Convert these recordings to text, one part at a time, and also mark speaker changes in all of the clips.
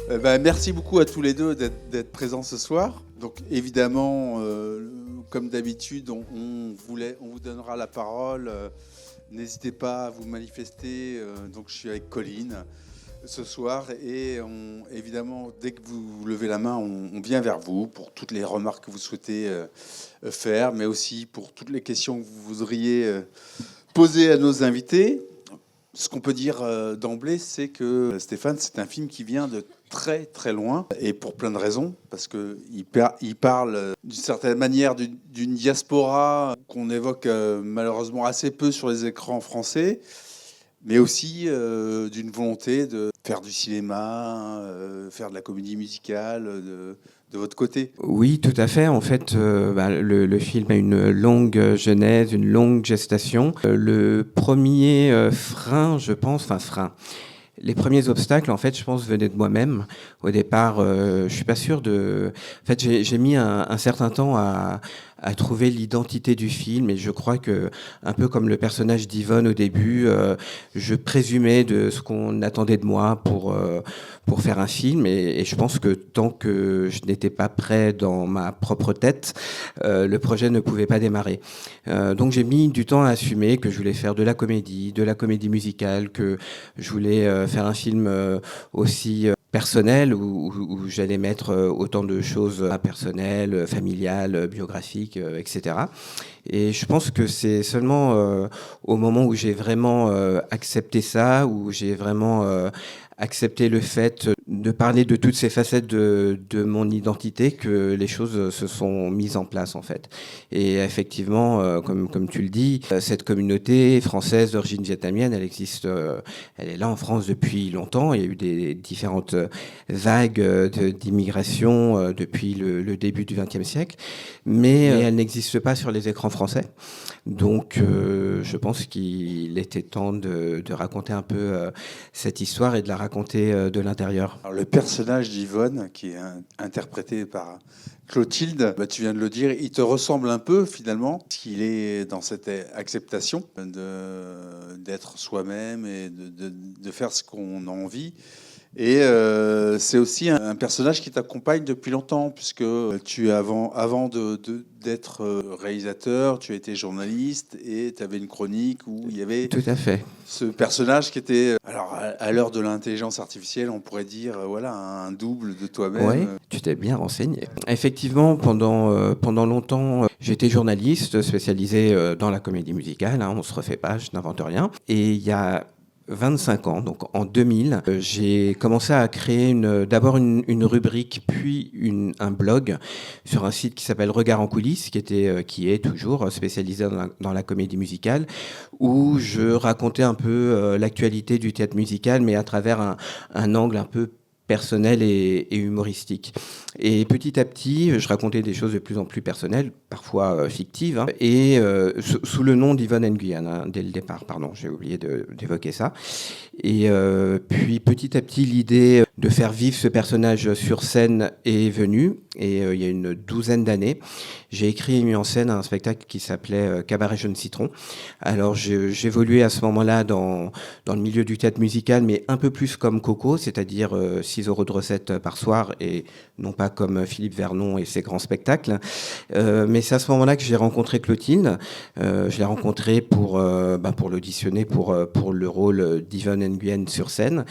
Speaker 1: Merci beaucoup à tous les deux d'être présents ce soir. Donc évidemment, comme d'habitude, on vous donnera la parole. N'hésitez pas à vous manifester. Donc je suis avec Colline ce soir et évidemment, dès que vous levez la main, on vient vers vous pour toutes les remarques que vous souhaitez faire, mais aussi pour toutes les questions que vous voudriez poser à nos invités. Ce qu'on peut dire d'emblée, c'est que Stéphane, c'est un film qui vient de très très loin, et pour plein de raisons, parce qu'il parle d'une certaine manière d'une diaspora qu'on évoque malheureusement assez peu sur les écrans français, mais aussi d'une volonté de faire du cinéma, faire de la comédie musicale de votre côté.
Speaker 2: Oui, tout à fait. En fait, le film a une longue genèse, une longue gestation. Le premier frein, je pense, enfin frein. Les premiers obstacles, en fait, je pense, venaient de moi-même. Au départ, je suis pas sûr de. En fait, j'ai mis un certain temps à trouver l'identité du film, et je crois que, un peu comme le personnage d'Yvonne au début, je présumais de ce qu'on attendait de moi pour faire un film, et je pense que tant que je n'étais pas prêt dans ma propre tête, le projet ne pouvait pas démarrer. Donc j'ai mis du temps à assumer que je voulais faire de la comédie musicale, que je voulais faire un film aussi personnel où j'allais mettre autant de choses personnelles, familiales, biographiques, etc. Et je pense que c'est seulement au moment où j'ai vraiment accepté ça, où j'ai vraiment accepté le fait de parler de toutes ces facettes de mon identité, que les choses se sont mises en place, en fait. Et effectivement, comme tu le dis, cette communauté française d'origine vietnamienne, elle existe, elle est là en France depuis longtemps. Il y a eu des différentes vagues d'immigration depuis le début du XXe siècle, mais elle n'existe pas sur les écrans français. Donc, je pense qu'il était temps de raconter un peu cette histoire et de la raconter de l'intérieur.
Speaker 1: Alors, le personnage d'Yvonne, qui est interprété par Clotilde, tu viens de le dire, il te ressemble un peu finalement, parce qu'il est dans cette acceptation d'être soi-même et de faire ce qu'on a envie. Et c'est aussi un personnage qui t'accompagne depuis longtemps, puisque avant d'être réalisateur, tu étais journaliste et tu avais une chronique où il y avait
Speaker 2: Tout à fait.
Speaker 1: ce personnage qui était, alors à l'heure de l'intelligence artificielle, on pourrait dire, voilà, un double de
Speaker 2: Oui,
Speaker 1: toi-même.
Speaker 2: tu t'es bien renseigné. Effectivement, pendant longtemps, j'étais journaliste spécialisé dans la comédie musicale. Hein, on se refait pas, je n'invente rien. Et il y a 25 ans, donc en 2000, j'ai commencé à créer d'abord une rubrique, puis un blog sur un site qui s'appelle Regard en coulisses, qui est toujours spécialisé dans la comédie musicale, où je racontais un peu l'actualité du théâtre musical, mais à travers un angle un peu personnel et humoristique. Et petit à petit, je racontais des choses de plus en plus personnelles, parfois fictives, hein, et sous le nom d'Yvonne Nguyen, hein, dès le départ, pardon, j'ai oublié d'évoquer ça. Et puis petit à petit, l'idée de faire vivre ce personnage sur scène est venue, et il y a une douzaine d'années, j'ai écrit et mis en scène un spectacle qui s'appelait Cabaret Jaune Citron. Alors j'évoluais à ce moment-là dans le milieu du théâtre musical, mais un peu plus comme Coco, c'est-à-dire 6 euros de recettes par soir, et non pas comme Philippe Vernon et ses grands spectacles. Mais c'est à ce moment-là que j'ai rencontré Clotilde. Je l'ai rencontrée pour l'auditionner pour le rôle d'Yvonne Nguyen sur scène.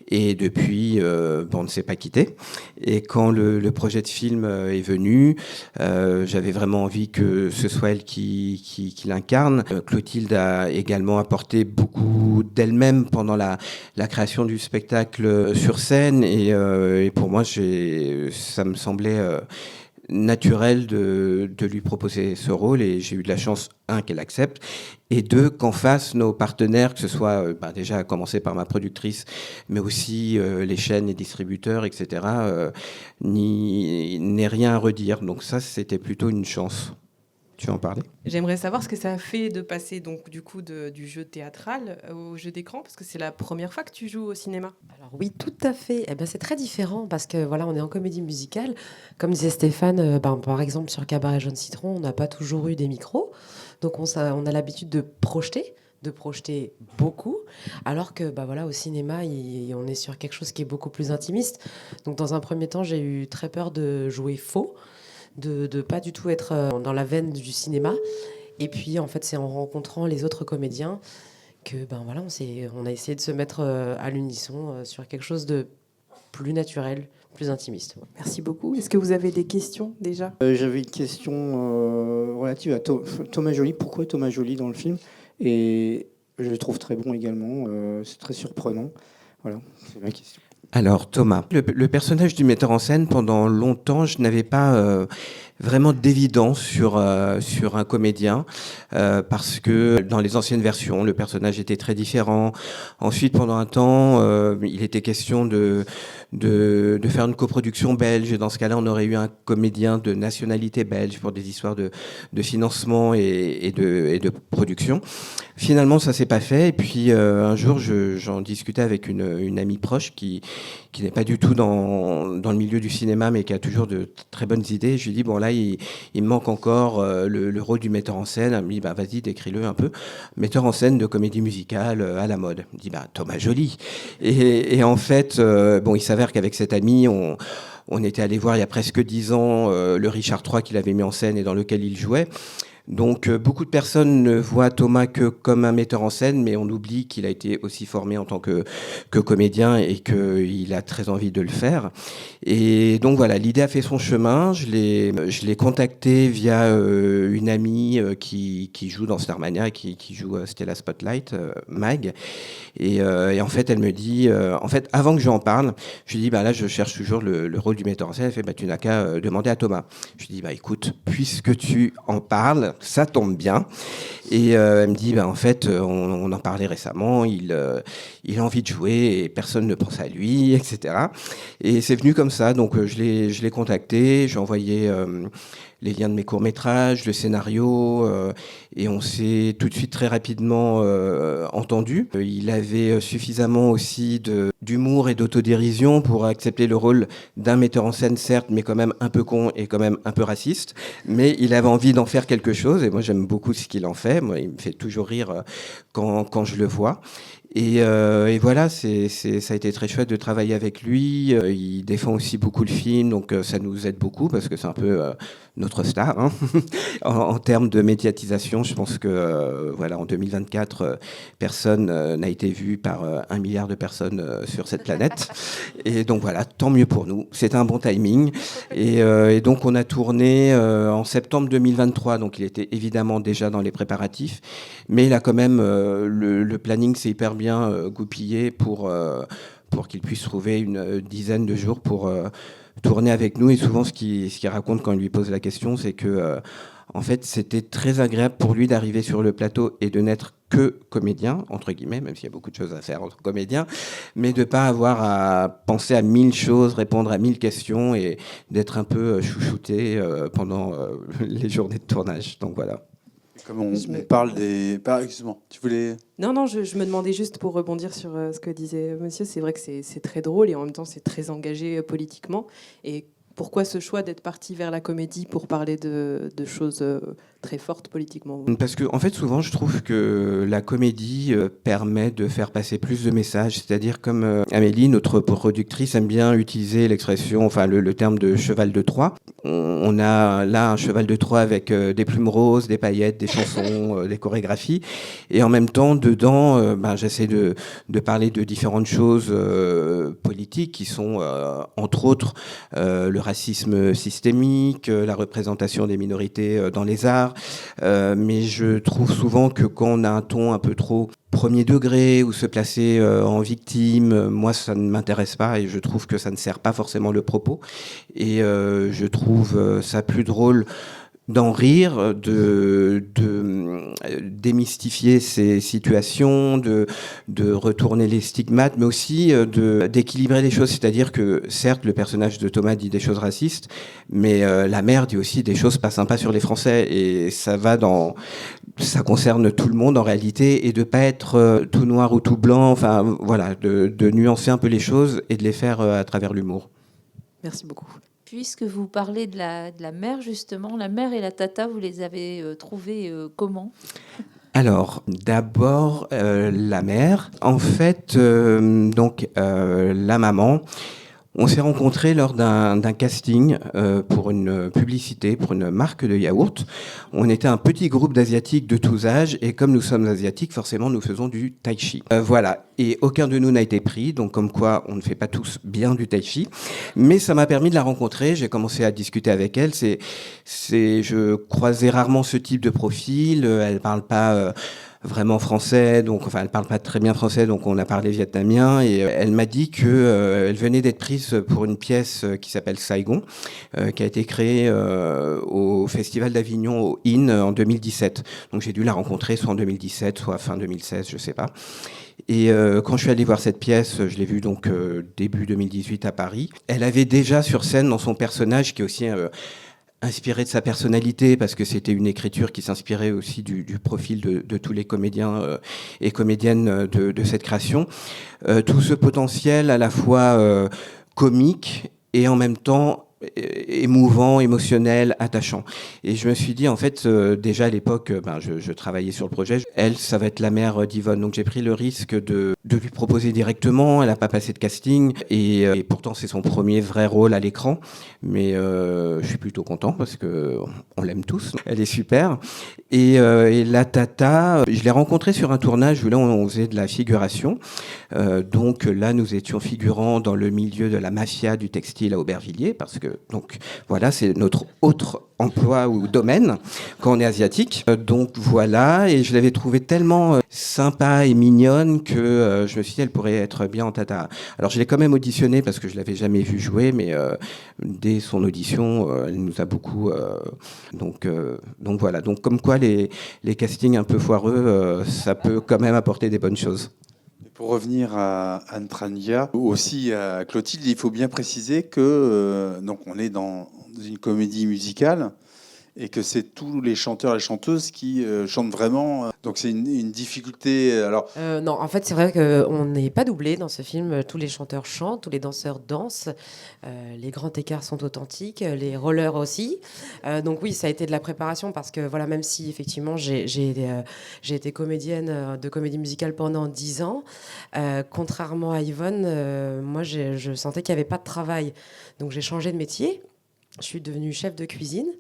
Speaker 2: Et depuis, on ne s'est pas quitté. Et quand le projet de film est venu, j'avais vraiment envie que ce soit elle qui l'incarne. Clotilde a également apporté beaucoup d'elle-même pendant la création du spectacle sur scène, et pour moi, ça me semblait naturel de lui proposer ce rôle, et j'ai eu de la chance, un, qu'elle accepte, et deux, qu'en face, nos partenaires, que ce soit déjà à commencer par ma productrice, mais aussi les chaînes et distributeurs, etc., n'aient rien à redire. Donc ça, c'était plutôt une chance. Tu veux en parler ?
Speaker 3: J'aimerais savoir ce que ça fait de passer donc du coup du jeu théâtral au jeu d'écran, parce que c'est la première fois que tu joues au cinéma.
Speaker 4: Alors oui, tout à fait. Eh ben, c'est très différent parce que voilà, on est en comédie musicale. Comme disait Stéphane, par exemple sur Cabaret Jaune Citron, on n'a pas toujours eu des micros. Donc on a l'habitude de projeter, de projeter beaucoup, alors que au cinéma, on est sur quelque chose qui est beaucoup plus intimiste. Donc dans un premier temps, j'ai eu très peur de jouer faux, de pas du tout être dans la veine du cinéma. Et puis en fait, c'est en rencontrant les autres comédiens que on a essayé de se mettre à l'unisson sur quelque chose de plus naturel, plus intimiste.
Speaker 3: Merci beaucoup. Est-ce que vous avez des questions déjà?
Speaker 5: J'avais une question relative à Thomas Joly. Pourquoi Thomas Joly dans le film? Et je le trouve très bon également. C'est très surprenant. Voilà, c'est ma question.
Speaker 2: Alors Thomas, le personnage du metteur en scène, pendant longtemps, je n'avais pas vraiment d'évidence sur un comédien, parce que dans les anciennes versions, le personnage était très différent. Ensuite, pendant un temps, il était question de faire une coproduction belge. Et dans ce cas-là, on aurait eu un comédien de nationalité belge pour des histoires de financement et de production. Finalement, ça s'est pas fait. Et puis un jour, j'en discutais avec une amie proche qui n'est pas du tout dans le milieu du cinéma, mais qui a toujours de très bonnes idées. Je lui dis, bon là, il me manque encore le rôle du metteur en scène. Elle me dit, vas-y, décris-le un peu. Metteur en scène de comédie musicale à la mode. Je me dis, Thomas Joly. Et en fait, il s'avère qu'avec cet ami, on était allé voir il y a presque 10 ans le Richard III qu'il avait mis en scène et dans lequel il jouait. Donc beaucoup de personnes ne voient Thomas que comme un metteur en scène, mais on oublie qu'il a été aussi formé en tant que comédien et qu'il a très envie de le faire. Et donc voilà, l'idée a fait son chemin. Je l'ai contacté via une amie qui joue dans Starmania, qui joue Stella Spotlight, Mag. Et en fait, elle me dit, avant que je lui en parle, je lui dis, là, je cherche toujours le rôle du metteur en scène. Elle fait, tu n'as qu'à demander à Thomas. Je lui dis, écoute, puisque tu en parles, ça tombe bien. Et elle me dit, on en parlait récemment, il a envie de jouer et personne ne pense à lui, etc. Et c'est venu comme ça, donc je l'ai contacté, j'ai envoyé les liens de mes courts-métrages, le scénario, et on s'est tout de suite très rapidement entendu. Il avait suffisamment aussi d'humour et d'autodérision pour accepter le rôle d'un metteur en scène, certes, mais quand même un peu con et quand même un peu raciste. Mais il avait envie d'en faire quelque chose, et moi j'aime beaucoup ce qu'il en fait. Moi, il me fait toujours rire quand je le vois. Et voilà, ça a été très chouette de travailler avec lui. Il défend aussi beaucoup le film, donc ça nous aide beaucoup parce que c'est un peu notre star hein. en termes de médiatisation. Je pense que en 2024, personne n'a été vu par 1 milliard de personnes sur cette planète. Et donc voilà, tant mieux pour nous. C'était un bon timing. Et donc on a tourné en septembre 2023, donc il était évidemment déjà dans les préparatifs, mais il a quand même le planning s'est hyper bien goupillé pour qu'il puisse trouver une dizaine de jours pour tourner avec nous. Et souvent, ce qu'il raconte quand il lui pose la question, c'est que en fait, c'était très agréable pour lui d'arriver sur le plateau et de n'être que comédien, entre guillemets, même s'il y a beaucoup de choses à faire entre comédiens, mais de ne pas avoir à penser à 1000 choses, répondre à 1000 questions et d'être un peu chouchouté pendant les journées de tournage. Donc voilà.
Speaker 1: Comme on parle des... Excuse-moi, tu voulais...
Speaker 3: Non, je me demandais juste pour rebondir sur ce que disait monsieur, c'est vrai que c'est très drôle et en même temps c'est très engagé politiquement. Et pourquoi ce choix d'être parti vers la comédie pour parler de choses très fortes politiquement?
Speaker 2: Parce que, en fait, souvent, je trouve que la comédie permet de faire passer plus de messages. C'est-à-dire, comme Amélie, notre productrice, aime bien utiliser l'expression, le terme de cheval de Troie. On a là un cheval de Troie avec des plumes roses, des paillettes, des chansons, des chorégraphies. Et en même temps, dedans, j'essaie de parler de différentes choses politiques qui sont, entre autres, le racisme systémique, la représentation des minorités dans les arts. Mais je trouve souvent que quand on a un ton un peu trop premier degré ou se placer en victime, moi ça ne m'intéresse pas et je trouve que ça ne sert pas forcément le propos. Et je trouve ça plus drôle d'en rire, de démystifier ces situations, de retourner les stigmates, mais aussi d'équilibrer les choses. C'est-à-dire que, certes, le personnage de Thomas dit des choses racistes, mais la mère dit aussi des choses pas sympas sur les Français. Et ça concerne tout le monde en réalité, et de pas être tout noir ou tout blanc, de nuancer un peu les choses et de les faire à travers l'humour.
Speaker 3: Merci beaucoup.
Speaker 6: Puisque vous parlez de la mère, justement, la mère et la tata, vous les avez trouvées comment ?
Speaker 2: Alors, d'abord, la mère. En fait, la maman, on s'est rencontrés lors d'un casting pour une publicité, pour une marque de yaourt. On était un petit groupe d'Asiatiques de tous âges, et comme nous sommes asiatiques, forcément, nous faisons du tai chi. Voilà, et aucun de nous n'a été pris, donc comme quoi on ne fait pas tous bien du tai chi. Mais ça m'a permis de la rencontrer, j'ai commencé à discuter avec elle. Je croisais rarement ce type de profil, elle parle pas... vraiment français, donc enfin elle parle pas très bien français, donc on a parlé vietnamien, et elle m'a dit que elle venait d'être prise pour une pièce qui s'appelle Saigon, qui a été créée au Festival d'Avignon au IN en 2017. Donc j'ai dû la rencontrer soit en 2017, soit fin 2016, je sais pas. Et quand je suis allé voir cette pièce, je l'ai vue donc début 2018 à Paris. Elle avait déjà sur scène dans son personnage, qui est aussi inspiré de sa personnalité, parce que c'était une écriture qui s'inspirait aussi du profil de tous les comédiens et comédiennes de cette création. Tout ce potentiel à la fois comique et en même temps émouvant, émotionnel, attachant. Et je me suis dit, en fait, déjà à l'époque, je travaillais sur le projet. Elle, ça va être la mère d'Yvonne. Donc j'ai pris le risque de lui proposer directement. Elle n'a pas passé de casting. Et pourtant, c'est son premier vrai rôle à l'écran. Mais je suis plutôt content parce qu'on l'aime tous. Elle est super. Et la Tata, je l'ai rencontrée sur un tournage où là, on faisait de la figuration. Donc là, nous étions figurants dans le milieu de la mafia du textile à Aubervilliers, parce que donc voilà, c'est notre autre emploi ou domaine quand on est asiatique. Donc voilà, et je l'avais trouvée tellement sympa et mignonne que je me suis dit elle pourrait être bien en Tata. Alors je l'ai quand même auditionnée parce que je l'avais jamais vue jouer, mais dès son audition, elle nous a beaucoup. Donc voilà. Donc comme quoi les castings un peu foireux, ça peut quand même apporter des bonnes choses.
Speaker 1: Pour revenir à Anne Trania, aussi à Clotilde, il faut bien préciser que donc on est dans une comédie musicale et que c'est tous les chanteurs et chanteuses qui chantent vraiment. Donc c'est une difficulté. Alors
Speaker 4: Non, en fait, c'est vrai qu'on n'est pas doublé dans ce film. Tous les chanteurs chantent, tous les danseurs dansent. Les grands écarts sont authentiques, les rollers aussi. Donc oui, ça a été de la préparation parce que voilà, même si effectivement j'ai été comédienne de comédie musicale pendant 10 ans, contrairement à Yvonne, moi je sentais qu'il n'y avait pas de travail. Donc j'ai changé de métier. Je suis devenue chef de cuisine.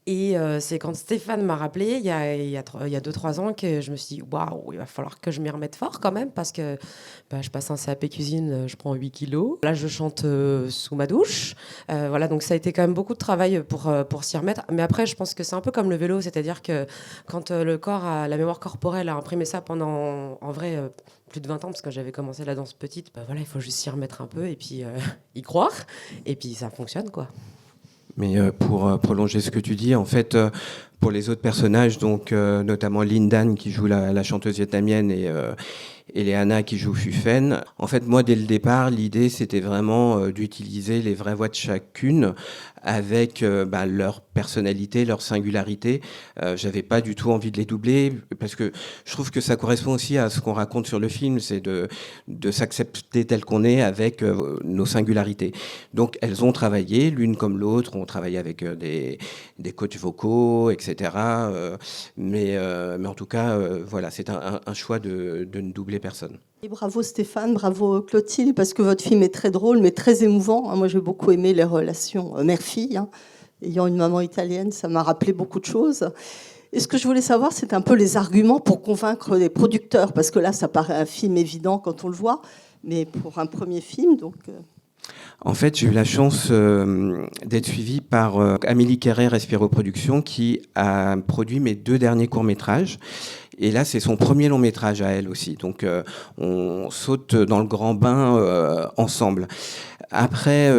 Speaker 4: Et c'est quand Stéphane m'a rappelé, il y a 2-3 ans, que je me suis dit, waouh, il va falloir que je m'y remette fort quand même, parce que je passe un CAP cuisine, je prends 8 kilos. Là, je chante sous ma douche. Voilà, donc ça a été quand même beaucoup de travail pour s'y remettre. Mais après, je pense que c'est un peu comme le vélo, c'est-à-dire que quand la mémoire corporelle a imprimé ça pendant, en vrai, plus de 20 ans, parce que j'avais commencé la danse petite, voilà, il faut juste s'y remettre un peu et puis y croire. Et puis ça fonctionne, quoi.
Speaker 2: Mais pour prolonger ce que tu dis, en fait, pour les autres personnages, donc notamment Lindan qui joue la chanteuse vietnamienne et Léana qui joue Fufen, en fait, moi, dès le départ, l'idée, c'était vraiment d'utiliser les vraies voix de chacune avec leur personnalité, leur singularité. J'avais pas du tout envie de les doubler parce que je trouve que ça correspond aussi à ce qu'on raconte sur le film, c'est de s'accepter tel qu'on est avec nos singularités. Donc elles ont travaillé, l'une comme l'autre, ont travaillé avec des coachs vocaux, etc. Mais en tout cas, voilà, c'est un choix de ne doubler personne.
Speaker 6: Et bravo Stéphane, bravo Clotilde, parce que votre film est très drôle, mais très émouvant. Moi, j'ai beaucoup aimé les relations mère-fille. Ayant une maman italienne, ça m'a rappelé beaucoup de choses. Et ce que je voulais savoir, c'est un peu les arguments pour convaincre les producteurs, parce que là, ça paraît un film évident quand on le voit, mais pour un premier film, donc...
Speaker 2: En fait, j'ai eu la chance d'être suivi par Amélie Carré, Respiro Productions, qui a produit mes 2 derniers courts-métrages. Et là, c'est son premier long-métrage à elle aussi. Donc, on saute dans le grand bain ensemble. Après,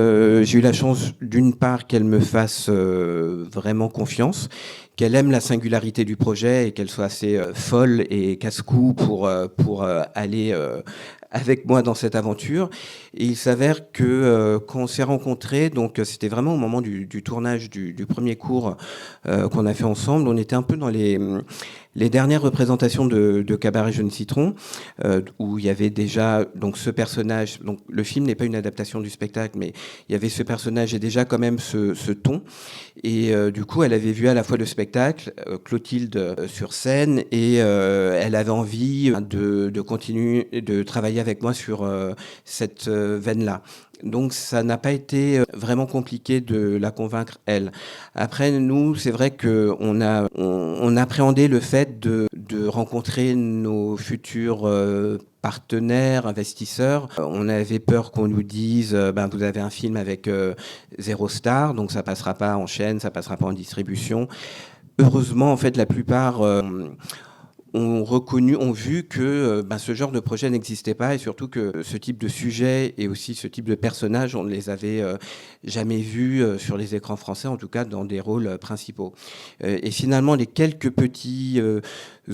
Speaker 2: j'ai eu la chance, d'une part, qu'elle me fasse vraiment confiance, qu'elle aime la singularité du projet et qu'elle soit assez folle et casse-cou pour aller avec moi dans cette aventure. Et il s'avère que quand on s'est rencontrés, donc c'était vraiment au moment du tournage du premier court qu'on a fait ensemble, on était un peu dans les dernières représentations de Cabaret Jaune Citron, où il y avait déjà donc ce personnage. Donc le film n'est pas une adaptation du spectacle, mais il y avait ce personnage et déjà quand même ce ton. Et du coup, elle avait vu à la fois le spectacle, Clotilde sur scène, et elle avait envie de continuer de travailler avec moi sur cette veine-là. Donc ça n'a pas été vraiment compliqué de la convaincre, elle. Après, nous, c'est vrai qu'on appréhendait le fait de rencontrer nos futurs partenaires, investisseurs. On avait peur qu'on nous dise vous avez un film avec 0 star, donc ça passera pas en chaîne, ça passera pas en distribution. Heureusement, en fait, la plupart ont vu que ce genre de projet n'existait pas, et surtout que ce type de sujet et aussi ce type de personnages, on ne les avait jamais vus sur les écrans français, en tout cas dans des rôles principaux. Et finalement, les quelques petits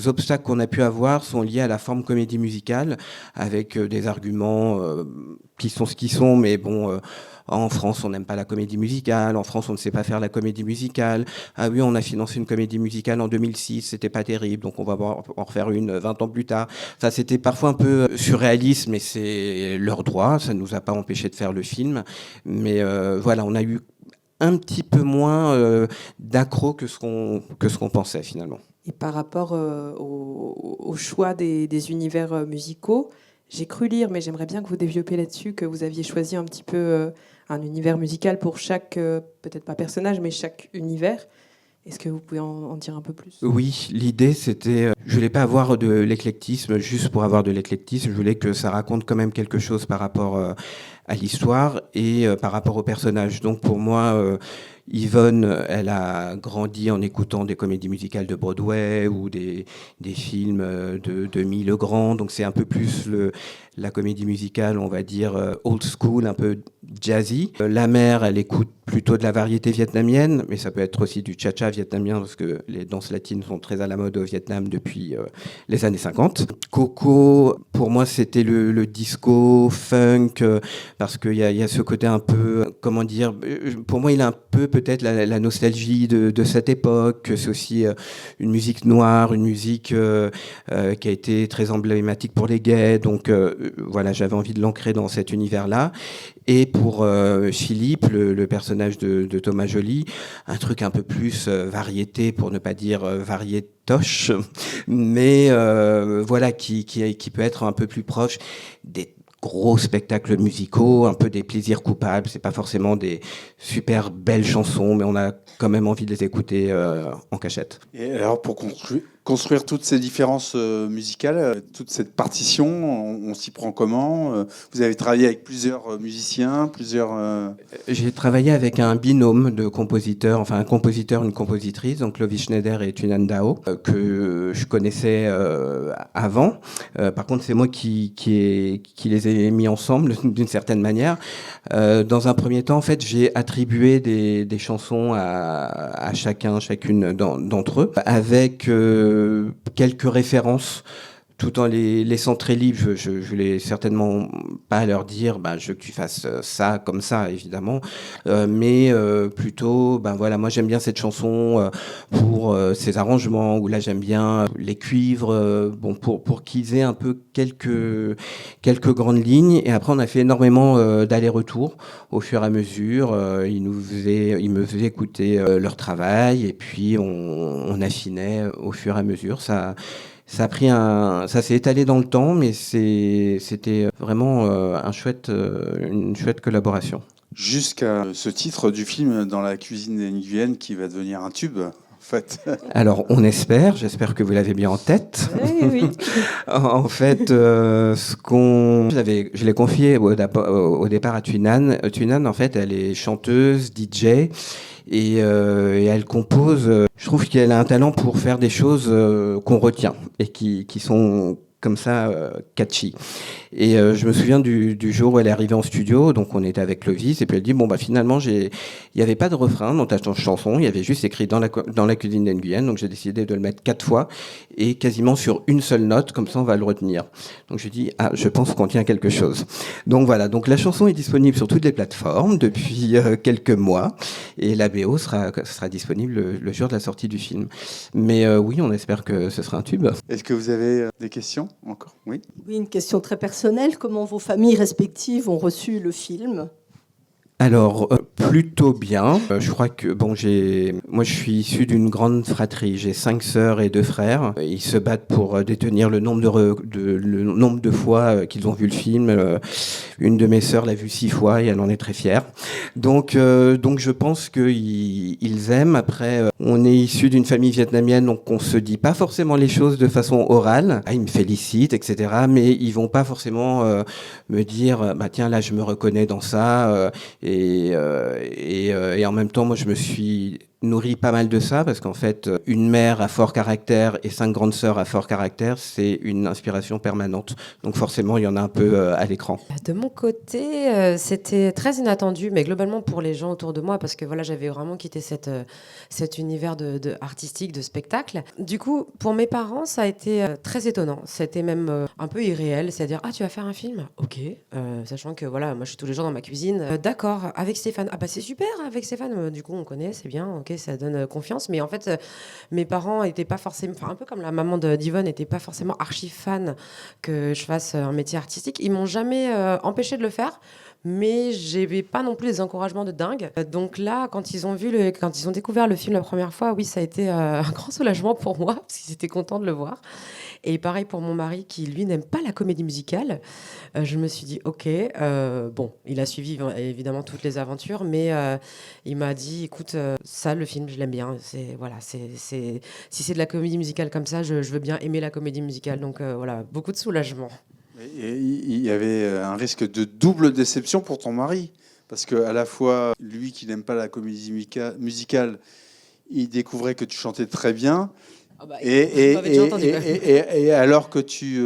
Speaker 2: obstacles qu'on a pu avoir sont liés à la forme comédie musicale, avec des arguments qui sont ce qu'ils sont, mais bon... En France, on n'aime pas la comédie musicale. En France, on ne sait pas faire la comédie musicale. Ah oui, on a financé une comédie musicale en 2006, c'était pas terrible, donc on va en refaire une 20 ans plus tard. Ça, c'était parfois un peu surréaliste, mais c'est leur droit. Ça ne nous a pas empêché de faire le film. Mais voilà, on a eu un petit peu moins d'accro que ce qu'on pensait finalement.
Speaker 3: Et par rapport au choix des univers musicaux, j'ai cru lire, mais j'aimerais bien que vous développiez là-dessus, que vous aviez choisi un petit peu un univers musical pour chaque, peut-être pas personnage, mais chaque univers. Est-ce que vous pouvez en dire un peu plus ?
Speaker 2: Oui, l'idée c'était, je voulais pas avoir de l'éclectisme juste pour avoir de l'éclectisme, je voulais que ça raconte quand même quelque chose par rapport à l'histoire et par rapport aux personnages. Donc pour moi, Yvonne, elle a grandi en écoutant des comédies musicales de Broadway ou des films de Mie Legrand, donc c'est un peu plus la comédie musicale, on va dire old school, un peu jazzy. La mère, elle écoute plutôt de la variété vietnamienne, mais ça peut être aussi du cha-cha vietnamien, parce que les danses latines sont très à la mode au Vietnam depuis les années 50. Coco, pour moi, c'était le disco, funk, parce qu'il y a ce côté un peu, comment dire, pour moi, il a un peu peut-être la nostalgie de cette époque. C'est aussi une musique noire, une musique qui a été très emblématique pour les gays, donc voilà, j'avais envie de l'ancrer dans cet univers-là. Et pour Philippe, le personnage de Thomas Joly, un truc un peu plus variété, pour ne pas dire variétoche, mais voilà, qui peut être un peu plus proche des gros spectacles musicaux, un peu des plaisirs coupables. C'est pas forcément des super belles chansons, mais on a quand même envie de les écouter en cachette.
Speaker 1: Et alors, pour construire toutes ces différences musicales, toute cette partition, on s'y prend comment ? Vous avez travaillé avec plusieurs musiciens,
Speaker 2: J'ai travaillé avec un binôme de compositeurs, enfin un compositeur, une compositrice, donc Clovis Schneider et Tunan Dao, que je connaissais avant. Par contre, c'est moi qui les ai mis ensemble d'une certaine manière. Dans un premier temps, en fait, j'ai attribué des chansons à chacune d'entre eux, avec quelques références, tout en les laissant très libres. Je voulais certainement pas leur dire je veux que tu fasses ça comme ça, évidemment, mais plutôt voilà, moi j'aime bien cette chanson pour ses arrangements, ou là j'aime bien les cuivres, pour qu'ils aient un peu quelques grandes lignes. Et après on a fait énormément d'allers-retours au fur et à mesure. Ils me faisaient écouter leur travail, et puis on affinait au fur et à mesure. Ça s'est étalé dans le temps, mais c'était vraiment une chouette collaboration.
Speaker 1: Jusqu'à ce titre du film, Dans la cuisine des Nguyen, qui va devenir un tube, en fait.
Speaker 2: Alors, j'espère que vous l'avez bien en tête.
Speaker 3: Oui.
Speaker 2: En fait, je l'ai confié au départ à Tunan. Tunan, en fait, elle est chanteuse, DJ, et elle compose. Je trouve qu'elle a un talent pour faire des choses qu'on retient et qui sont comme ça catchy. Et je me souviens du jour où elle est arrivée en studio, donc on était avec Clovis, et puis elle dit, bon, bah, finalement, il n'y avait pas de refrain dans ta chanson, il y avait juste écrit dans la cuisine d'Nguyen, donc j'ai décidé de le mettre 4 fois, et quasiment sur une seule note, comme ça on va le retenir. Donc j'ai dit, ah, je pense qu'on tient quelque chose. Donc voilà, donc la chanson est disponible sur toutes les plateformes depuis quelques mois, et la BO sera disponible le jour de la sortie du film. Mais oui, on espère que ce sera un tube.
Speaker 1: Est-ce que vous avez des questions encore? Oui.
Speaker 6: Oui, une question très personnelle. Comment vos familles respectives ont reçu le film ?
Speaker 2: Alors, plutôt bien. Je crois que, moi je suis issu d'une grande fratrie. J'ai 5 sœurs et 2 frères. Ils se battent pour détenir le nombre de fois qu'ils ont vu le film. Une de mes sœurs l'a vu 6 fois et elle en est très fière. Donc je pense qu'ils aiment. Après, on est issu d'une famille vietnamienne, donc on se dit pas forcément les choses de façon orale. Ah, ils me félicitent, etc. Mais ils vont pas forcément me dire, bah tiens, là je me reconnais dans ça. Et en même temps, moi, je me suis nourri pas mal de ça, parce qu'en fait, une mère à fort caractère et 5 grandes sœurs à fort caractère, c'est une inspiration permanente. Donc forcément, il y en a un peu à l'écran.
Speaker 4: De mon côté, c'était très inattendu, mais globalement pour les gens autour de moi, parce que voilà, j'avais vraiment quitté cet univers de artistique, de spectacle. Du coup, pour mes parents, ça a été très étonnant. C'était même un peu irréel, c'est-à-dire, ah, tu vas faire un film ? Ok. Sachant que voilà, moi je suis tous les jours dans ma cuisine. D'accord, avec Stéphane. Ah bah c'est super, avec Stéphane. Du coup, on connaît, c'est bien, ok, ça donne confiance. Mais en fait, mes parents n'étaient pas forcément, enfin un peu comme la maman d'Yvonne, n'étaient pas forcément archi fan que je fasse un métier artistique. Ils m'ont jamais empêché de le faire, mais j'avais pas non plus des encouragements de dingue. Donc là, quand ils ont découvert le film la première fois, oui, ça a été un grand soulagement pour moi, parce qu'ils étaient contents de le voir. Et pareil pour mon mari, qui lui n'aime pas la comédie musicale. Je me suis dit, ok, bon, il a suivi évidemment toutes les aventures, mais il m'a dit, écoute, ça, le film, je l'aime bien. Si c'est de la comédie musicale comme ça, je veux bien aimer la comédie musicale. Donc voilà, beaucoup de soulagement.
Speaker 1: Et il y avait un risque de double déception pour ton mari, parce que à la fois, lui qui n'aime pas la comédie musicale, il découvrait que tu chantais très bien.
Speaker 4: Oh bah,
Speaker 1: et alors que tu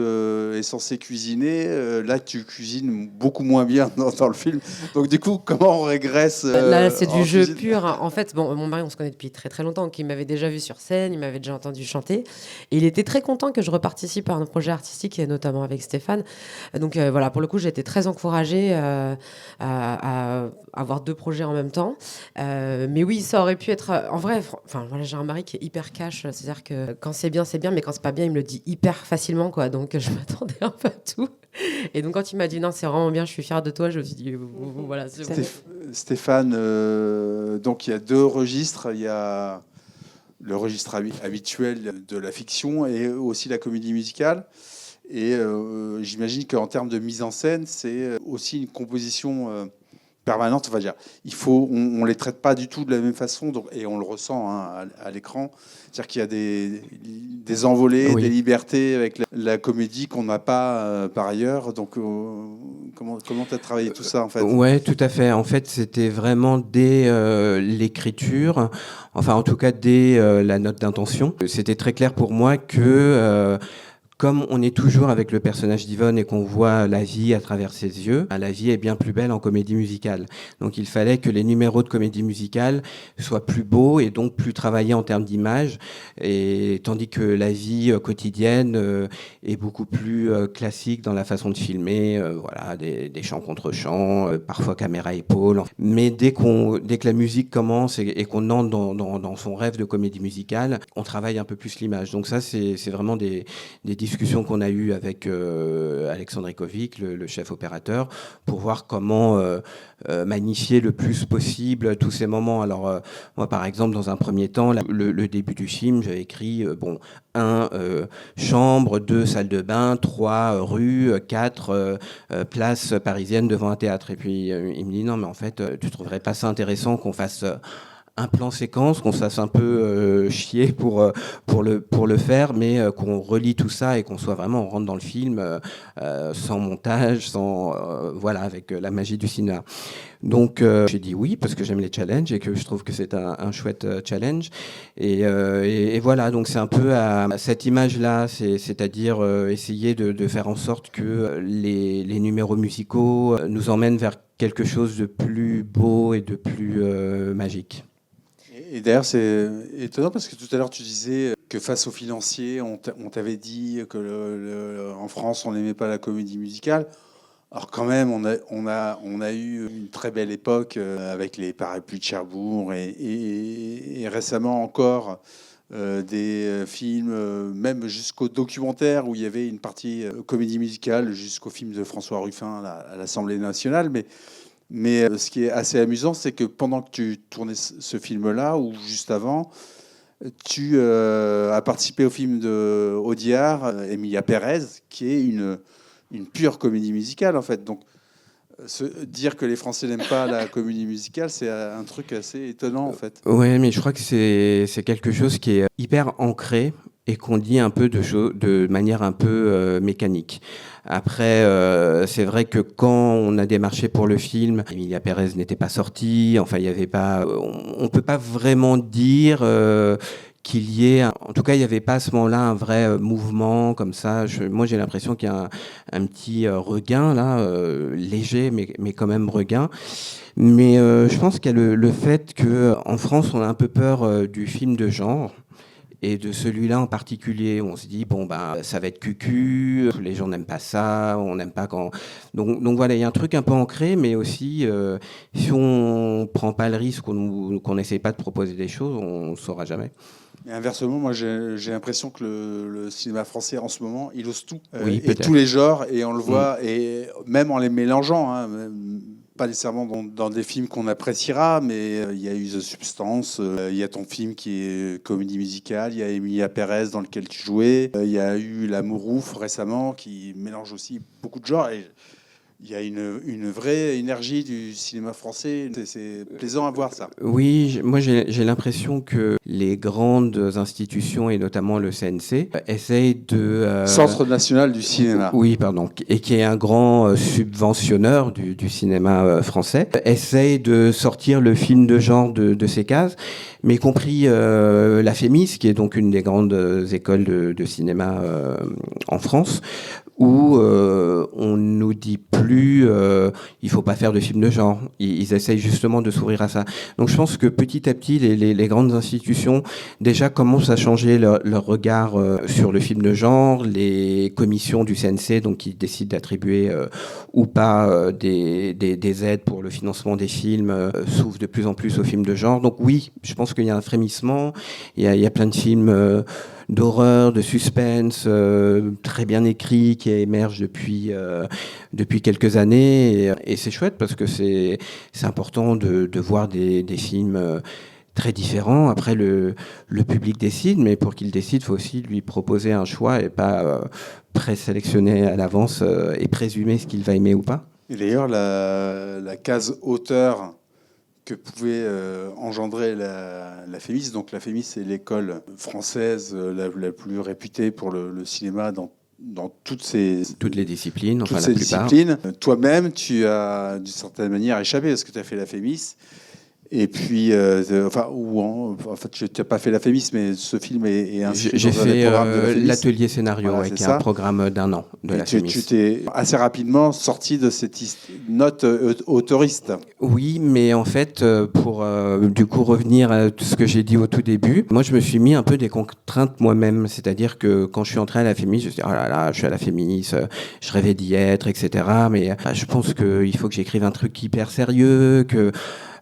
Speaker 1: es censé cuisiner, là tu cuisines beaucoup moins bien dans le film. Donc du coup, comment on régresse
Speaker 4: là, c'est du jeu
Speaker 1: cuisine
Speaker 4: pur. En fait, bon, mon mari, on se connaît depuis très très longtemps, donc il m'avait déjà vu sur scène, il m'avait déjà entendu chanter. Et il était très content que je reparticipe à un projet artistique, et notamment avec Stéphane. Donc voilà, pour le coup, j'ai été très encouragée à avoir 2 projets en même temps. Mais oui, ça aurait pu être... En vrai, voilà, j'ai un mari qui est hyper cash, c'est-à-dire que quand c'est bien, mais quand c'est pas bien, il me le dit hyper facilement, quoi. Donc je m'attendais un peu à tout. Et donc quand il m'a dit non, c'est vraiment bien, je suis fière de toi, je me suis dit voilà.
Speaker 1: Stéphane, donc il y a 2 registres. Il y a le registre habituel de la fiction et aussi la comédie musicale. Et j'imagine qu'en termes de mise en scène, c'est aussi une composition permanente, on va dire. On les traite pas du tout de la même façon, donc, et on le ressent à l'écran. C'est-à-dire qu'il y a des envolées, oui, des libertés avec la comédie qu'on n'a pas par ailleurs. Donc, comment tu as travaillé tout ça, en fait ?
Speaker 2: Ouais, tout à fait. En fait, c'était vraiment dès l'écriture, enfin, en tout cas, dès la note d'intention. C'était très clair pour moi que... comme on est toujours avec le personnage d'Yvonne et qu'on voit la vie à travers ses yeux, la vie est bien plus belle en comédie musicale. Donc il fallait que les numéros de comédie musicale soient plus beaux et donc plus travaillés en termes d'image, et tandis que la vie quotidienne est beaucoup plus classique dans la façon de filmer, voilà, des chants contre chants, parfois caméra épaule. Mais dès que la musique commence et qu'on entre dans son rêve de comédie musicale, on travaille un peu plus l'image. Donc ça, c'est vraiment des discussion qu'on a eue avec Alexandre Ikovic, le chef opérateur, pour voir comment magnifier le plus possible tous ces moments. Alors, moi, par exemple, dans un premier temps, le début du film, j'avais écrit 1 chambre, 2 salle de bain, 3 rue, 4 place parisienne devant un théâtre. Et puis, il me dit non, mais en fait, tu trouverais pas ça intéressant qu'on fasse un plan séquence, qu'on se fasse un peu chier pour le faire, mais qu'on relie tout ça et qu'on soit vraiment, on rentre dans le film sans montage, voilà, avec la magie du cinéma. Donc j'ai dit oui parce que j'aime les challenges et que je trouve que c'est un chouette challenge. Et voilà, donc c'est un peu à cette image-là, c'est-à-dire essayer de faire en sorte que les numéros musicaux nous emmènent vers quelque chose de plus beau et de plus magique.
Speaker 1: Et d'ailleurs, c'est étonnant parce que tout à l'heure, tu disais que face aux financiers, on t'avait dit que en France, on n'aimait pas la comédie musicale. Alors quand même, on a eu une très belle époque avec les Parapluies de Cherbourg et récemment encore des films, même jusqu'au documentaire où il y avait une partie comédie musicale, jusqu'au film de François Ruffin à l'Assemblée nationale. Mais ce qui est assez amusant, c'est que pendant que tu tournais ce film-là, ou juste avant, tu as participé au film de Audiard, Emilia Pérez, qui est une pure comédie musicale, en fait. Donc, dire que les Français n'aiment pas la comédie musicale, c'est un truc assez étonnant, en fait.
Speaker 2: Oui, mais je crois que c'est quelque chose qui est hyper ancré et qu'on dit un peu de manière un peu mécanique. Après, c'est vrai que quand on a démarché pour le film, Emilia Pérez n'était pas sortie. Enfin, il y avait pas. On peut pas vraiment dire qu'il y ait. En tout cas, il n'y avait pas à ce moment-là un vrai mouvement comme ça. Moi, j'ai l'impression qu'il y a un petit regain là, léger, mais quand même regain. Mais je pense qu'il y a le fait que en France, on a un peu peur du film de genre. Et de celui-là en particulier, on se dit, bon, ben, ça va être cucu, les gens n'aiment pas ça, on n'aime pas quand... Donc voilà, il y a un truc un peu ancré, mais aussi, si on prend pas le risque, qu'on n'essaye pas de proposer des choses, on ne saura jamais.
Speaker 1: Et inversement, moi, j'ai l'impression que le cinéma français, en ce moment, il ose tout.
Speaker 2: Oui,
Speaker 1: et tous les genres, et on le voit, et même en les mélangeant, hein, pas nécessairement dans des films qu'on appréciera, mais il y a eu The Substance, il y a ton film qui est comédie musicale, il y a Emilia Pérez dans lequel tu jouais, il y a eu L'amour ouf récemment qui mélange aussi beaucoup de genres. Et il y a une vraie énergie du cinéma français. C'est plaisant à voir ça.
Speaker 2: Oui, moi j'ai l'impression que les grandes institutions, et notamment le CNC, essayent de...
Speaker 1: Centre national du cinéma.
Speaker 2: Oui, pardon. Et qui est un grand subventionneur du cinéma français, essayent de sortir le film de genre de ces cases, mais y compris la FEMIS, qui est donc une des grandes écoles de cinéma en France, où on nous dit plus il faut pas faire de films de genre. Ils essayent justement de s'ouvrir à ça. Donc je pense que petit à petit, les grandes institutions déjà commencent à changer leur regard sur le film de genre. Les commissions du CNC, donc qui décident d'attribuer ou pas des aides pour le financement des films, s'ouvrent de plus en plus aux films de genre. Donc oui, je pense qu'il y a un frémissement. Il y a plein de films d'horreur, de suspense, très bien écrit, qui émerge depuis quelques années. Et c'est chouette parce que c'est important de voir des films très différents. Après, le public décide, mais pour qu'il décide, il faut aussi lui proposer un choix et pas présélectionner à l'avance et présumer ce qu'il va aimer ou pas.
Speaker 1: Et d'ailleurs, la case auteur que pouvait engendrer la FEMIS. Donc la FEMIS, c'est l'école française la plus réputée pour le cinéma dans toutes
Speaker 2: les disciplines,
Speaker 1: toutes
Speaker 2: enfin
Speaker 1: ces
Speaker 2: la plupart.
Speaker 1: disciplines. Toi-même, tu as d'une certaine manière échappé parce que tu as fait la FEMIS. Et puis, en fait, tu n'as pas fait la FEMIS, mais ce film est inscrit
Speaker 2: J'ai
Speaker 1: dans un
Speaker 2: fait
Speaker 1: des programmes de la FEMIS.
Speaker 2: l'atelier scénario,
Speaker 1: Voilà,
Speaker 2: qui est un programme d'1 an de la FEMIS.
Speaker 1: Tu t'es assez rapidement sorti de cette note autoriste.
Speaker 2: Oui, mais en fait, pour du coup revenir à ce que j'ai dit au tout début, moi je me suis mis un peu des contraintes moi-même. C'est-à-dire que quand je suis entré à la FEMIS, je me suis dit, oh là là, je suis à la FEMIS, je rêvais d'y être, etc. Mais je pense qu'il faut que j'écrive un truc hyper sérieux, que...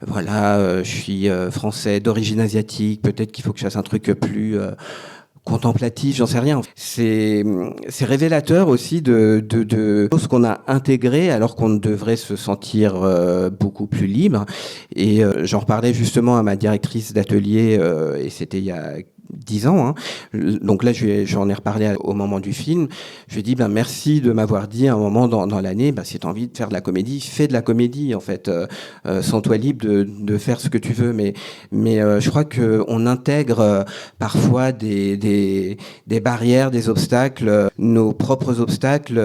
Speaker 2: Voilà, je suis français d'origine asiatique, peut-être qu'il faut que je fasse un truc plus contemplatif, j'en sais rien. C'est révélateur aussi de choses qu'on a intégrées alors qu'on devrait se sentir beaucoup plus libre. Et j'en reparlais justement à ma directrice d'atelier, et c'était il y a 10 ans. Hein. Donc là, j'en ai reparlé au moment du film. Je lui ai dit, merci de m'avoir dit à un moment dans l'année, si tu as envie de faire de la comédie, fais de la comédie, en fait. Sens-toi libre de faire ce que tu veux. Mais je crois qu'on intègre parfois des barrières, des obstacles, nos propres obstacles.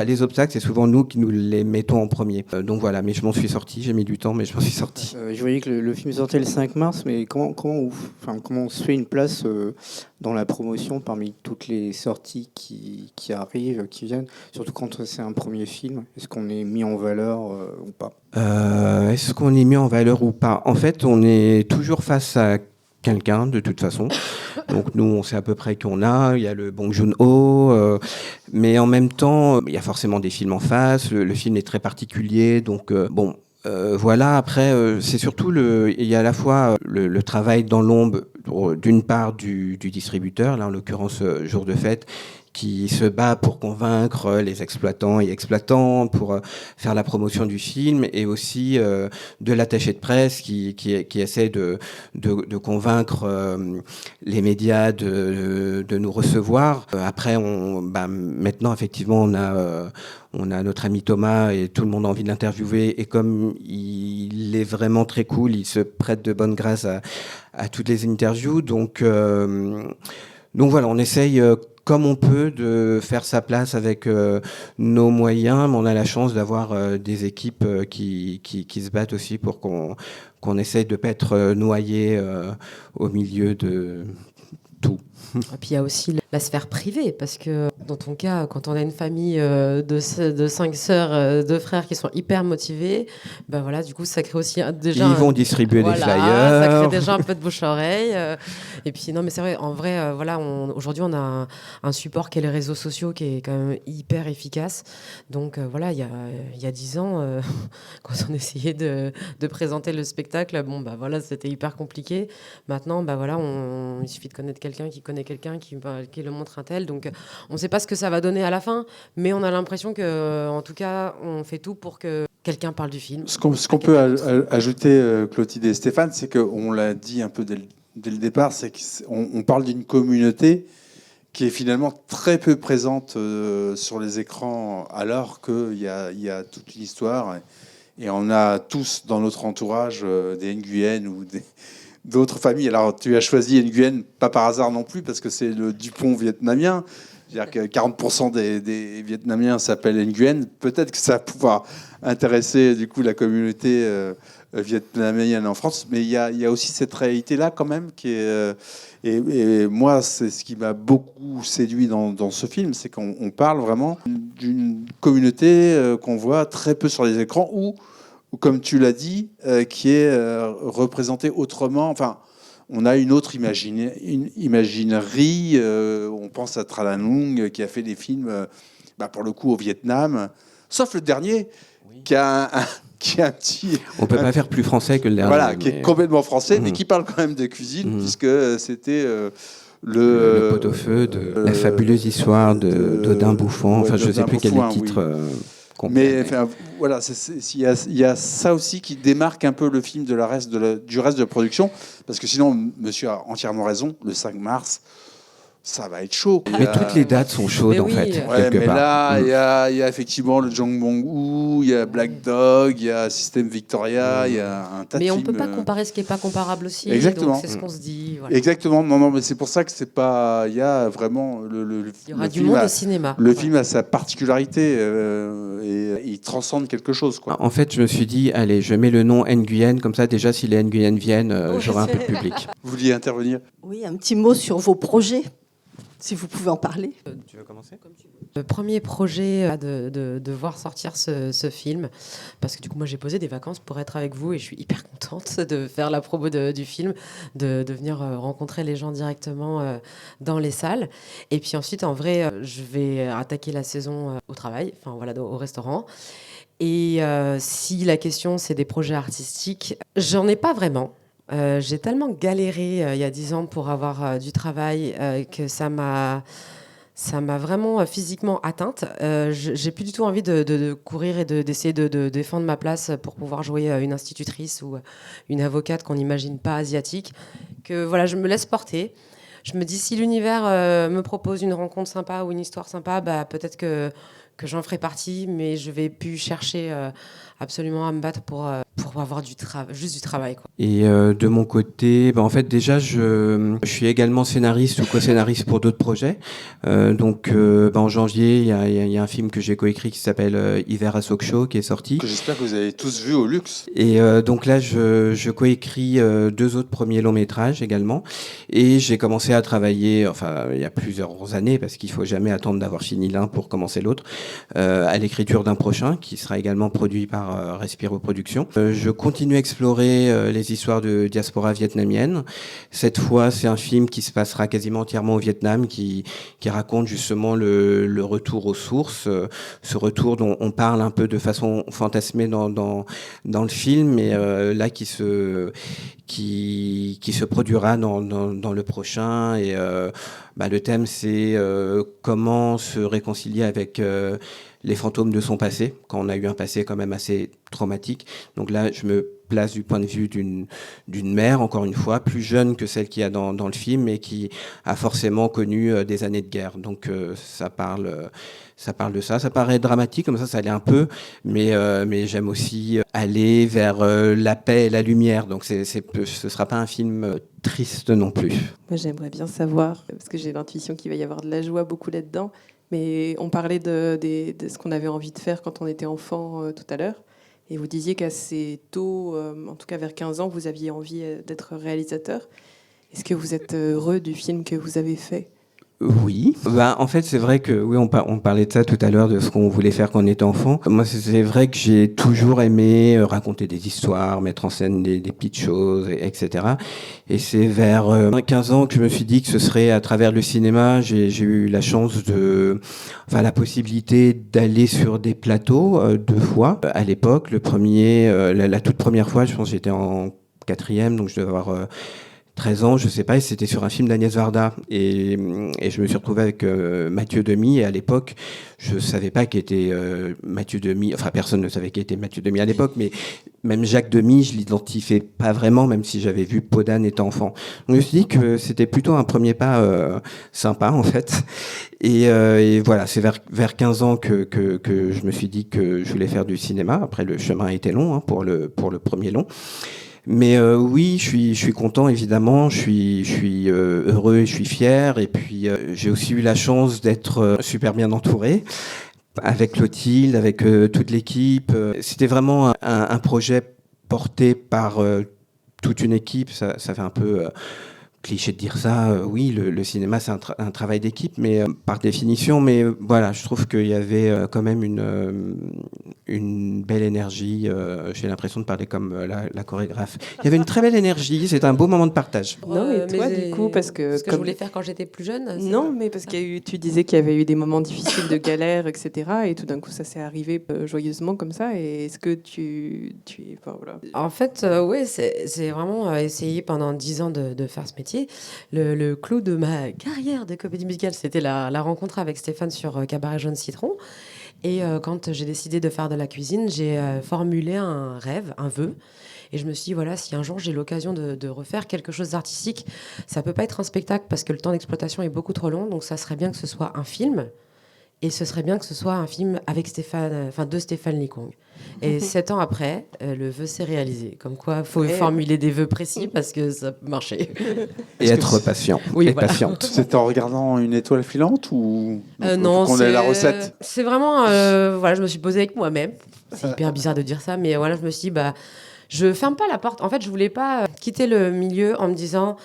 Speaker 2: Les obstacles, c'est souvent nous qui nous les mettons en premier. Donc voilà, mais je m'en suis sorti. J'ai mis du temps, mais je m'en suis sorti.
Speaker 5: Je voyais que le film sortait le 5 mars, mais comment on se fait une place dans la promotion parmi toutes les sorties qui arrivent, qui viennent, surtout quand c'est un premier film? Est-ce qu'on est mis en valeur ou pas?
Speaker 2: Est-ce qu'on est mis en valeur ou pas? En fait, on est toujours face à quelqu'un, de toute façon. Donc nous, on sait à peu près qui on a. Il y a le Bong Joon-ho, mais en même temps, il y a forcément des films en face. Le film est très particulier, donc voilà. Après, c'est surtout il y a à la fois le travail dans l'ombre, d'une part du distributeur, là en l'occurrence Jour de Fête, qui se bat pour convaincre les exploitants et exploitantes pour faire la promotion du film, et aussi de l'attaché de presse qui essaie de convaincre les médias de nous recevoir. Après, maintenant, effectivement, on a notre ami Thomas et tout le monde a envie de l'interviewer, et comme il est vraiment très cool, il se prête de bonne grâce à toutes les interviews. Donc voilà, on essaye comme on peut de faire sa place avec nos moyens, mais on a la chance d'avoir des équipes qui se battent aussi pour qu'on essaye de ne pas être noyé au milieu de tout.
Speaker 4: Et puis il y a aussi la sphère privée, parce que dans ton cas, quand on a une famille de 5 sœurs, 2 frères qui sont hyper motivés, voilà, du coup ça crée aussi déjà...
Speaker 2: Ils vont distribuer des flyers.
Speaker 4: Ça crée déjà un peu de bouche-oreille. Et puis non, mais c'est vrai, en vrai, aujourd'hui on a un support qui est les réseaux sociaux, qui est quand même hyper efficace. Donc voilà, il y a 10 ans, quand on essayait de présenter le spectacle, voilà, c'était hyper compliqué. Maintenant, il suffit de connaître quelqu'un qui connaît quelqu'un qui le montre un tel. Donc on ne sait pas ce que ça va donner à la fin, mais on a l'impression que, en tout cas, on fait tout pour que quelqu'un parle du film.
Speaker 1: Ce qu'on peut ajouter, Clotilde et Stéphane, c'est qu'on l'a dit un peu dès le départ, c'est qu'on parle d'une communauté qui est finalement très peu présente sur les écrans, alors qu'il y a toute une histoire. Et on a tous dans notre entourage des Nguyen ou d'autres familles. Alors, tu as choisi Nguyen, pas par hasard non plus, parce que c'est le Dupont vietnamien. C'est-à-dire que 40% des Vietnamiens s'appellent Nguyen. Peut-être que ça va pouvoir intéresser du coup la communauté vietnamienne en France. Mais il y a aussi cette réalité-là quand même qui est... et moi, c'est ce qui m'a beaucoup séduit dans ce film, c'est qu'on parle vraiment d'une communauté qu'on voit très peu sur les écrans, ou comme tu l'as dit, qui est représentée autrement. Enfin, on a une autre imaginerie. On pense à Tra Lan Long, qui a fait des films, pour le coup, au Vietnam. Sauf le dernier, oui, qui a un petit...
Speaker 2: On peut pas faire plus français que le dernier.
Speaker 1: Voilà, qui est complètement français, mais qui parle quand même de cuisine, puisque c'était...
Speaker 2: le pot-au-feu de la fabuleuse histoire d'Odin Bouffant. Enfin, je ne sais plus quel est le titre...
Speaker 1: Oui. Mais voilà, il y a ça aussi qui démarque un peu le film du reste de la production, parce que sinon, monsieur a entièrement raison, le 5 mars, ça va être chaud.
Speaker 2: Mais toutes les dates sont chaudes, en fait, quelque part.
Speaker 1: Là, il y a effectivement le Jong Bong-woo, il y a Black Dog, il y a System Victoria, il y a un tas de films.
Speaker 4: Mais on ne peut pas comparer ce qui n'est pas comparable aussi.
Speaker 1: Exactement.
Speaker 4: Donc c'est ce qu'on se dit. Voilà.
Speaker 1: Exactement. Non, mais c'est pour ça que c'est pas... Il y a vraiment...
Speaker 4: Il y aura du monde au cinéma.
Speaker 1: Le film a sa particularité et il transcende quelque chose, quoi.
Speaker 2: En fait, je me suis dit, allez, je mets le nom Nguyen, comme ça, déjà, si les Nguyen viennent, j'aurai un peu de public.
Speaker 1: Vous vouliez intervenir?
Speaker 6: Oui, un petit mot sur vos projets, si vous pouvez en parler.
Speaker 2: Tu veux commencer comme tu veux.
Speaker 4: Le premier projet de voir sortir ce film, parce que du coup moi j'ai posé des vacances pour être avec vous et je suis hyper contente de faire la promo du film, de venir rencontrer les gens directement dans les salles. Et puis ensuite en vrai je vais attaquer la saison au travail, au restaurant. Et si la question c'est des projets artistiques, j'en ai pas vraiment. J'ai tellement galéré il y a 10 ans pour avoir du travail que ça m'a vraiment physiquement atteinte. J'ai plus du tout envie de courir et d'essayer de défendre ma place pour pouvoir jouer une institutrice ou une avocate qu'on n'imagine pas asiatique. Que voilà, je me laisse porter. je me dis, si l'univers me propose une rencontre sympa ou une histoire sympa, peut-être que j'en ferai partie, mais je vais plus chercher absolument à me battre pour avoir juste du travail, quoi.
Speaker 2: Et de mon côté, en fait, déjà, je suis également scénariste ou co-scénariste pour d'autres projets. En janvier, il y a un film que j'ai coécrit qui s'appelle Hiver à Sokcho, qui est sorti.
Speaker 1: Que j'espère que vous avez tous vu au luxe.
Speaker 2: Et donc là, je coécris 2 autres premiers longs métrages également. Et j'ai commencé à travailler, il y a plusieurs années, parce qu'il faut jamais attendre d'avoir fini l'un pour commencer l'autre, à l'écriture d'un prochain, qui sera également produit par Respiro Productions. Je continue à explorer les histoires de diaspora vietnamienne. Cette fois, c'est un film qui se passera quasiment entièrement au Vietnam, qui raconte justement le retour aux sources, ce retour dont on parle un peu de façon fantasmée dans le film, mais là qui se produira dans le prochain. Et le thème, c'est comment se réconcilier avec les fantômes de son passé, quand on a eu un passé quand même assez traumatique. Donc là, je me place du point de vue d'une mère, encore une fois, plus jeune que celle qu'il y a dans le film, mais qui a forcément connu des années de guerre. Donc ça parle de ça. Ça paraît dramatique, comme ça l'est un peu, mais j'aime aussi aller vers la paix et la lumière. Donc ce sera pas un film triste non plus.
Speaker 3: Moi, j'aimerais bien savoir, parce que j'ai l'intuition qu'il va y avoir de la joie beaucoup là-dedans, mais on parlait de ce qu'on avait envie de faire quand on était enfant tout à l'heure. Et vous disiez qu'assez tôt, en tout cas vers 15 ans, vous aviez envie d'être réalisateur. Est-ce que vous êtes heureux du film que vous avez fait ?
Speaker 2: Oui. En fait, c'est vrai que oui, on parlait de ça tout à l'heure, de ce qu'on voulait faire quand on était enfant. Moi, c'est vrai que j'ai toujours aimé raconter des histoires, mettre en scène des petites choses, etc. Et c'est vers 15 ans que je me suis dit que ce serait à travers le cinéma. J'ai eu la chance la possibilité d'aller sur des plateaux 2 fois. À l'époque, le premier, la toute première fois, je pense que j'étais en 4e, donc je devais avoir 13 ans, je sais pas, et c'était sur un film d'Agnès Varda. Et je me suis retrouvé avec Mathieu Demy, et à l'époque, je savais pas qui était Mathieu Demy, enfin personne ne savait qui était Mathieu Demy à l'époque, mais même Jacques Demy, je l'identifiais pas vraiment, même si j'avais vu Peau d'âne étant enfant. Donc je me suis dit que c'était plutôt un premier pas sympa, en fait. Et voilà, c'est vers 15 ans que je me suis dit que je voulais faire du cinéma. Après, le chemin a été long pour le premier long. Mais oui, je suis content, évidemment, je suis heureux et je suis fier. Et puis j'ai aussi eu la chance d'être super bien entouré, avec Clotilde, avec toute l'équipe. C'était vraiment un projet porté par toute une équipe. Ça fait un peu cliché de dire ça. Oui, le cinéma, c'est un travail d'équipe, mais par définition. Mais voilà, je trouve qu'il y avait quand même une belle énergie. J'ai l'impression de parler comme la chorégraphe. Il y avait une très belle énergie. C'est un beau moment de partage.
Speaker 3: Non, et toi, du coup, parce que
Speaker 4: je voulais faire quand j'étais plus jeune.
Speaker 3: Non, mais parce tu disais qu'il y avait eu des moments difficiles de galère, etc. Et tout d'un coup, ça s'est arrivé joyeusement comme ça. Et est-ce que tu enfin, voilà.
Speaker 4: En fait, oui, c'est vraiment essayé pendant 10 ans de faire ce métier. Le clou de ma carrière de comédie musicale, c'était la rencontre avec Stéphane sur Cabaret Jaune Citron. Et quand j'ai décidé de faire de la cuisine, j'ai formulé un rêve, un vœu. Et je me suis dit, voilà, si un jour j'ai l'occasion de refaire quelque chose d'artistique, ça peut pas être un spectacle parce que le temps d'exploitation est beaucoup trop long. Donc ça serait bien que ce soit un film. Et ce serait bien que ce soit un film avec de Stéphane Licong. Et 7 ans après, le vœu s'est réalisé. Comme quoi, il faut formuler des vœux précis parce que ça peut marcher.
Speaker 2: Et être patient.
Speaker 4: Oui,
Speaker 2: et
Speaker 4: voilà.
Speaker 2: patiente.
Speaker 1: C'est en regardant une étoile filante ou
Speaker 4: non,
Speaker 1: qu'on ait la recette?
Speaker 4: C'est vraiment... je me suis posée avec moi-même. C'est hyper bizarre de dire ça, mais voilà, je me suis dit, je ferme pas la porte. En fait, je voulais pas quitter le milieu en me disant...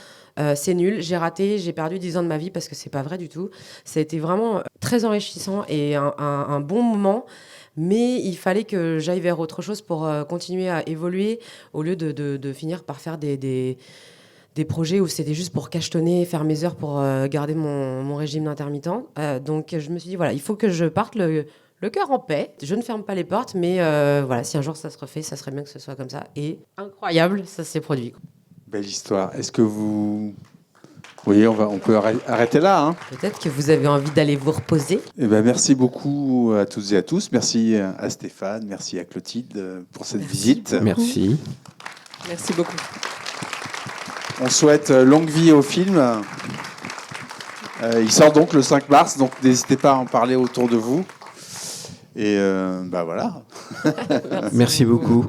Speaker 4: c'est nul, j'ai raté, j'ai perdu 10 ans de ma vie parce que c'est pas vrai du tout. Ça a été vraiment très enrichissant et un bon moment, mais il fallait que j'aille vers autre chose pour continuer à évoluer au lieu de finir par faire des projets où c'était juste pour cachetonner, faire mes heures pour garder mon régime d'intermittent. Donc je me suis dit, voilà, il faut que je parte le cœur en paix. Je ne ferme pas les portes, mais voilà, si un jour ça se refait, ça serait bien que ce soit comme ça. Et incroyable, ça s'est produit.
Speaker 1: Belle histoire. Est-ce que vous... Oui, on peut arrêter là. Hein.
Speaker 4: Peut-être que vous avez envie d'aller vous reposer.
Speaker 1: Eh ben, merci beaucoup à toutes et à tous. Merci à Stéphane, merci à Clotilde pour cette visite.
Speaker 2: Merci.
Speaker 3: Merci beaucoup.
Speaker 1: On souhaite longue vie au film Il sort donc le 5 mars, donc n'hésitez pas à en parler autour de vous. Et bah voilà.
Speaker 2: Merci beaucoup.